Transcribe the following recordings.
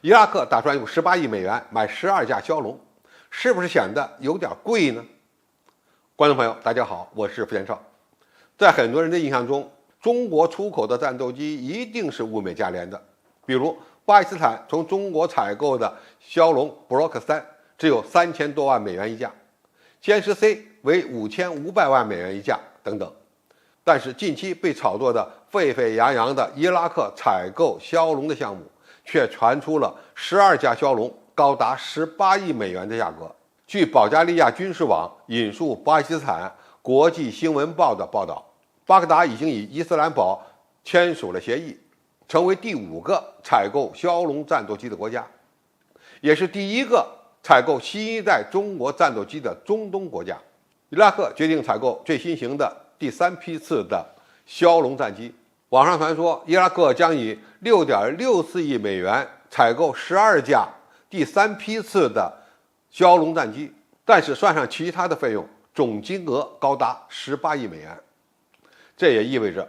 伊拉克打算用18亿美元买12架枭龙，是不是显得有点贵呢？观众朋友，大家好，我是付天少。在很多人的印象中，中国出口的战斗机一定是物美价廉的。比如巴基斯坦从中国采购的枭龙 Block 3只有3000多万美元一架，歼十 C 为5500万美元一架等等。但是近期被炒作的沸沸扬扬的伊拉克采购枭龙的项目，却传出了12架枭龙高达18亿美元的价格。据保加利亚军事网引述巴基斯坦国际新闻报的报道，巴格达已经与伊斯兰堡签署了协议，成为第5个采购枭龙战斗机的国家，也是第1个采购新一代中国战斗机的中东国家。伊拉克决定采购最新型的第3批次的枭龙战机。网上传说，伊拉克将以6.64亿美元采购12架第3批次的枭龙战机，但是算上其他的费用，总金额高达18亿美元。这也意味着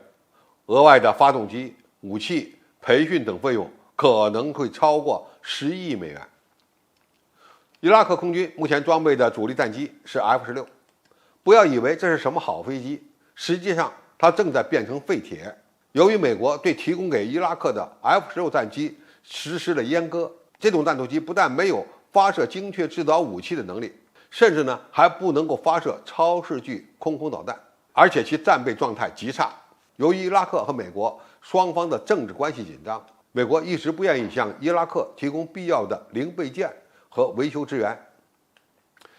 额外的发动机、武器、培训等费用可能会超过11亿美元。伊拉克空军目前装备的主力战机是 F-16，不要以为这是什么好飞机，实际上它正在变成废铁。由于美国对提供给伊拉克的 F-16战机实施了阉割，这种战斗机不但没有发射精确制导武器的能力，甚至还不能够发射超视距空空导弹，而且其战备状态极差。由于伊拉克和美国双方的政治关系紧张，美国一直不愿意向伊拉克提供必要的零备件和维修支援。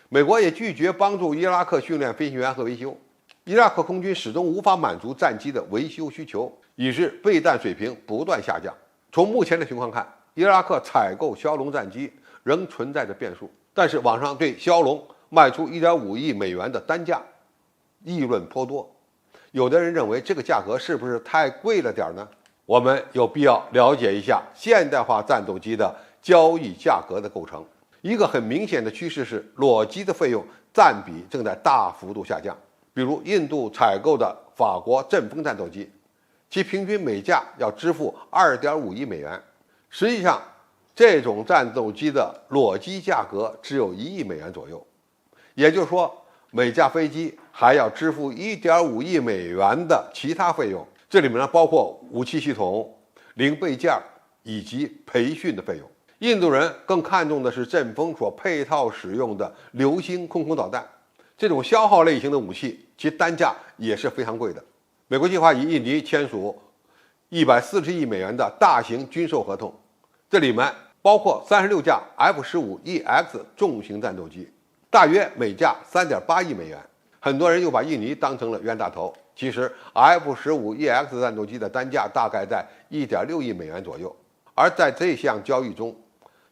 美国也拒绝帮助伊拉克训练飞行员和维修。伊拉克空军始终无法满足战机的维修需求，以致备战水平不断下降。从目前的情况看，伊拉克采购枭龙战机仍存在着变数，但是网上对枭龙卖出1.5亿美元的单价议论颇多。有的人认为这个价格是不是太贵了点呢？我们有必要了解一下现代化战斗机的交易价格的构成。一个很明显的趋势是，裸机的费用占比正在大幅度下降。比如印度采购的法国阵风战斗机，其平均每架要支付2.5亿美元。实际上，这种战斗机的裸机价格只有1亿美元左右，也就是说，每架飞机还要支付1.5亿美元的其他费用。这里面包括武器系统、零备件以及培训的费用。印度人更看重的是阵风所配套使用的流星空空导弹，这种消耗类型的武器，其单价也是非常贵的。美国计划与印尼签署140亿美元的大型军售合同，这里面包括36架 F-15EX 重型战斗机，大约每架3.8亿美元。很多人又把印尼当成了冤大头，其实 F-15EX 战斗机的单价大概在1.6亿美元左右。而在这项交易中，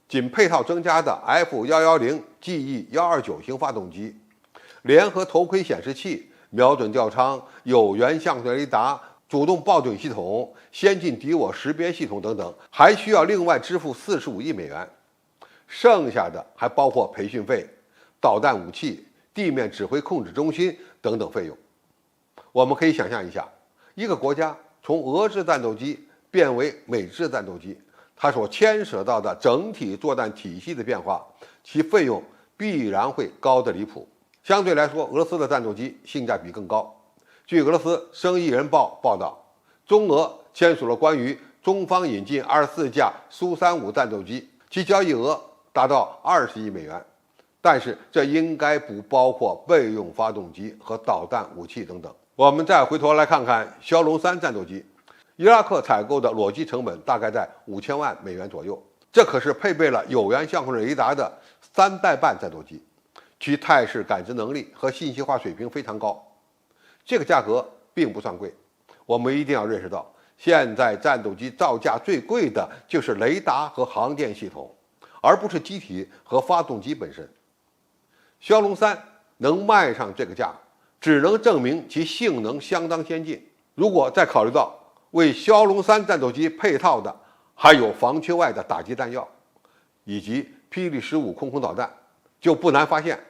仅配套增加的 F-110GE-129型发动机、联合头盔显示器、瞄准吊舱、有源相对雷达、主动爆准系统、先进敌我识别系统等等，还需要另外支付45亿美元。剩下的还包括培训费、导弹武器、地面指挥控制中心等等费用。我们可以想象一下，一个国家从俄制战斗机变为美制战斗机，它所牵扯到的整体作战体系的变化，其费用必然会高得离谱。相对来说，俄罗斯的战斗机性价比更高。据俄罗斯生意人报报道，中俄签署了关于中方引进24架苏35战斗机，其交易额达到20亿美元。但是这应该不包括备用发动机和导弹武器等等。我们再回头来看看枭龙3战斗机，伊拉克采购的裸机成本大概在5000万美元左右，这可是配备了有源相控雷达的3代半战斗机，其态势感知能力和信息化水平非常高。这个价格并不算贵，我们一定要认识到，现在战斗机造价最贵的就是雷达和航电系统，而不是机体和发动机本身。枭龙3能卖上这个价，只能证明其性能相当先进。如果再考虑到为枭龙3战斗机配套的还有防缺外的打击弹药，以及霹雳15空空导弹，就不难发现，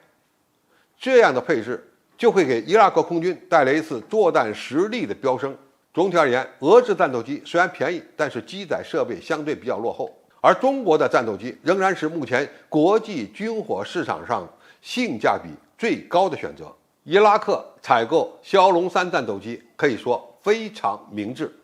这样的配置就会给伊拉克空军带来一次作战实力的飙升。总体而言，俄制战斗机虽然便宜，但是机载设备相对比较落后，而中国的战斗机仍然是目前国际军火市场上性价比最高的选择。伊拉克采购枭龙3战斗机可以说非常明智。